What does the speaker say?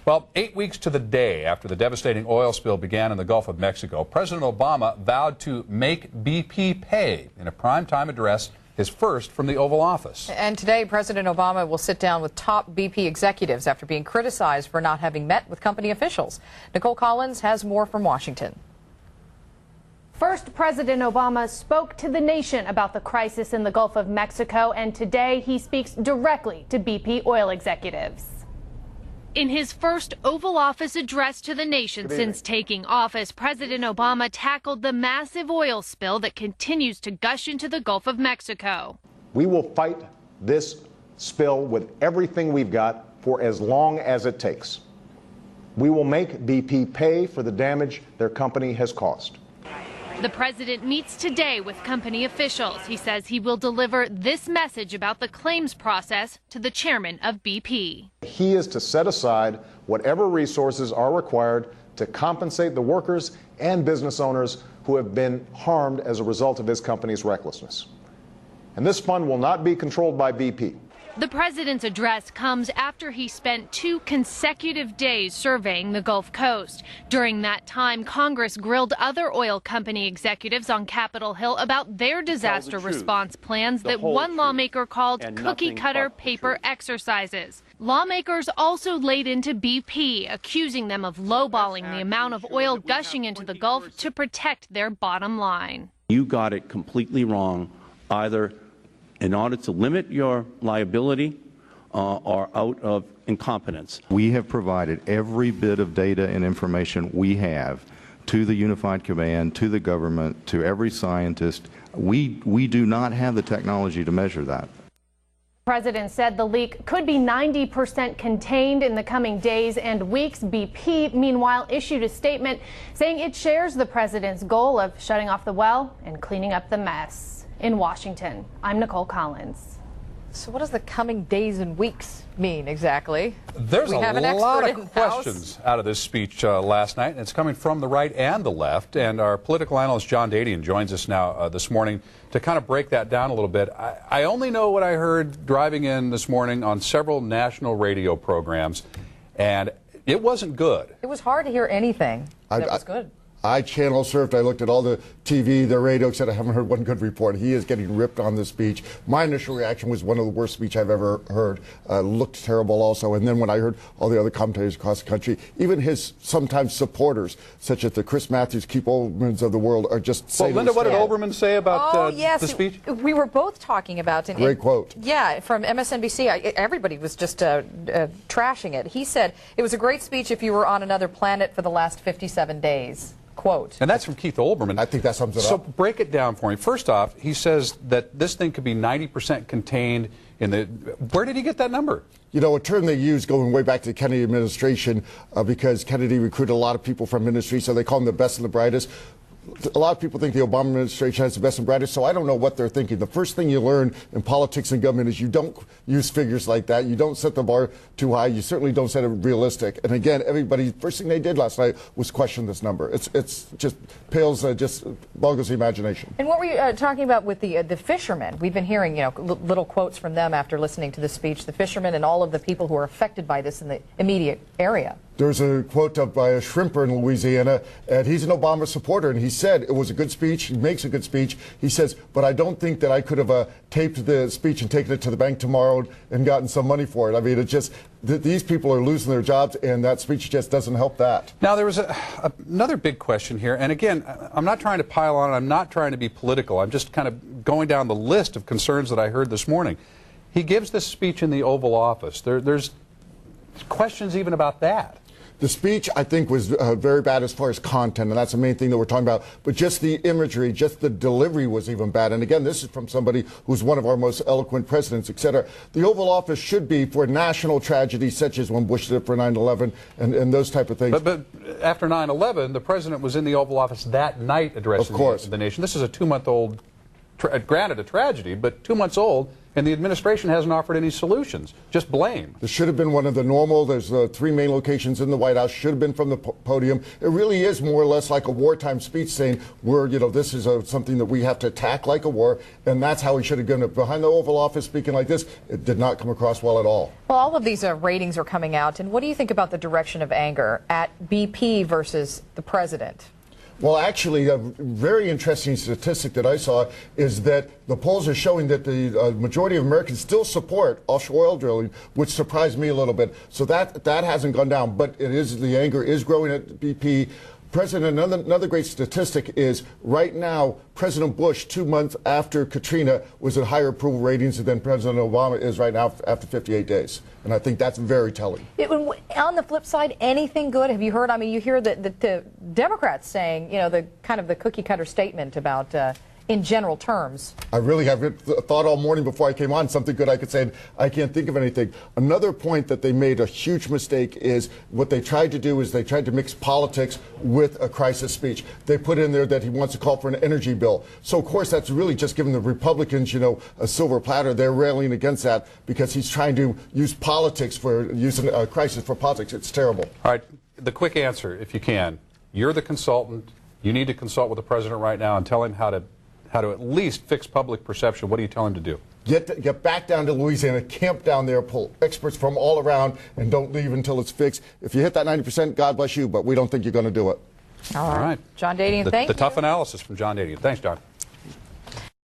Well, 8 weeks to the day after the devastating oil spill began in the Gulf of Mexico, President Obama vowed to make BP pay in a primetime address, his first from the Oval Office. And today, President Obama will sit down with top BP executives after being criticized for not having met with company officials. Nicole Collins has more from Washington. First, President Obama spoke to the nation about the crisis in the Gulf of Mexico, and today he speaks directly to BP oil executives. In his first Oval Office address to the nation since taking office, President Obama tackled the massive oil spill that continues to gush into the Gulf of Mexico. We will fight this spill with everything we've got for as long as it takes. We will make BP pay for the damage their company has caused. The president meets today with company officials. He says he will deliver this message about the claims process to the chairman of BP. He is to set aside whatever resources are required to compensate the workers and business owners who have been harmed as a result of his company's recklessness. And this fund will not be controlled by BP. The president's address comes after he spent 2 consecutive days surveying the Gulf Coast. During that time, Congress grilled other oil company executives on Capitol Hill about their disaster response plans that one lawmaker called cookie-cutter paper exercises. Lawmakers also laid into BP, accusing them of lowballing the amount of oil gushing into the Gulf to protect their bottom line. You got it completely wrong, either in order to limit your liability or out of incompetence. We have provided every bit of data and information we have to the Unified Command, to the government, to every scientist. We do not have the technology to measure that. The president said the leak could be 90% contained in the coming days and weeks. BP, meanwhile, issued a statement saying it shares the president's goal of shutting off the well and cleaning up the mess. In Washington, I'm Nicole Collins. So what does the coming days and weeks mean exactly? There's a lot of questions out of this speech last night, and it's coming from the right and the left. And our political analyst John Dadian joins us now this morning to kind of break that down a little bit. I only know what I heard driving in this morning on several national radio programs, and it wasn't good. It was hard to hear anything that was good. I channel surfed. I looked at all the TV, the radio, said I haven't heard one good report. He is getting ripped on this speech. My initial reaction was one of the worst speech I've ever heard. Looked terrible also. And then when I heard all the other commentators across the country, even his sometimes supporters, such as the Chris Matthews, Keith Olbermanns of the world, are just saying. Well, Linda, what did Olbermann say about the speech? We were both talking about it. Great quote. Yeah, from MSNBC. Everybody was just trashing it. He said, it was a great speech if you were on another planet for the last 57 days. Quote. And that's from Keith Olbermann. I think that sums it up. So break it down for me. First off, he says that this thing could be 90% contained in the... Where did he get that number? You know, a term they use going way back to the Kennedy administration because Kennedy recruited a lot of people from industry, so they call them the best and the brightest. A lot of people think the Obama administration has the best and brightest, so I don't know what they're thinking. The first thing you learn in politics and government is you don't use figures like that. You don't set the bar too high. You certainly don't set it realistic. And again, everybody, first thing they did last night was question this number. It's just pales, just boggles the imagination. And what were you talking about with the fishermen? We've been hearing, little quotes from them after listening to the speech, the fishermen and all of the people who are affected by this in the immediate area. There's a quote by a shrimper in Louisiana, and he's an Obama supporter, and he said it was a good speech. He makes a good speech. He says, but I don't think that I could have taped the speech and taken it to the bank tomorrow and gotten some money for it. I mean, it's just these people are losing their jobs, and that speech just doesn't help that. Now, there was another big question here, and again, I'm not trying to pile on. I'm not trying to be political. I'm just kind of going down the list of concerns that I heard this morning. He gives this speech in the Oval Office. There's questions even about that. The speech, I think, was very bad as far as content, and that's the main thing that we're talking about. But just the imagery, just the delivery was even bad. And again, this is from somebody who's one of our most eloquent presidents, et cetera. The Oval Office should be for national tragedies, such as when Bush did it for 9/11 and those type of things. But after 9/11, the president was in the Oval Office that night addressing the nation. This is a 2-month-old, granted a tragedy, but 2 months old. And the administration hasn't offered any solutions, just blame. This should have been one of the normal, there's 3 main locations in the White House, should have been from the podium. It really is more or less like a wartime speech saying, this is something that we have to attack like a war, and that's how he should have done it. Behind the Oval Office speaking like this, it did not come across well at all. Well, all of these ratings are coming out, and what do you think about the direction of anger at BP versus the president? Well, actually, a very interesting statistic that I saw is that the polls are showing that the majority of Americans still support offshore oil drilling, which surprised me a little bit. So that hasn't gone down, but the anger is growing at BP. President, another great statistic is right now, President Bush, 2 months after Katrina, was at higher approval ratings than President Obama is right now after 58 days. And I think that's very telling. On the flip side, anything good? Have you heard? I mean, you hear the Democrats saying, the kind of the cookie cutter statement about in general terms. I really have thought all morning before I came on something good I could say. I can't think of anything. Another point that they made a huge mistake is what they tried to do is they tried to mix politics with a crisis speech. They put in there that he wants to call for an energy bill. So, of course, that's really just giving the Republicans, a silver platter. They're railing against that because he's trying to use politics for using a crisis for politics. It's terrible. All right. The quick answer, if you can. You're the consultant. You need to consult with the president right now and tell him how to at least fix public perception. What do you tell him to do? Get back down to Louisiana, camp down there, pull experts from all around, and don't leave until it's fixed. If you hit that 90%, God bless you, but we don't think you're going to do it. All right. John Dadian, thank you. The tough analysis from John Dadian. Thanks, John.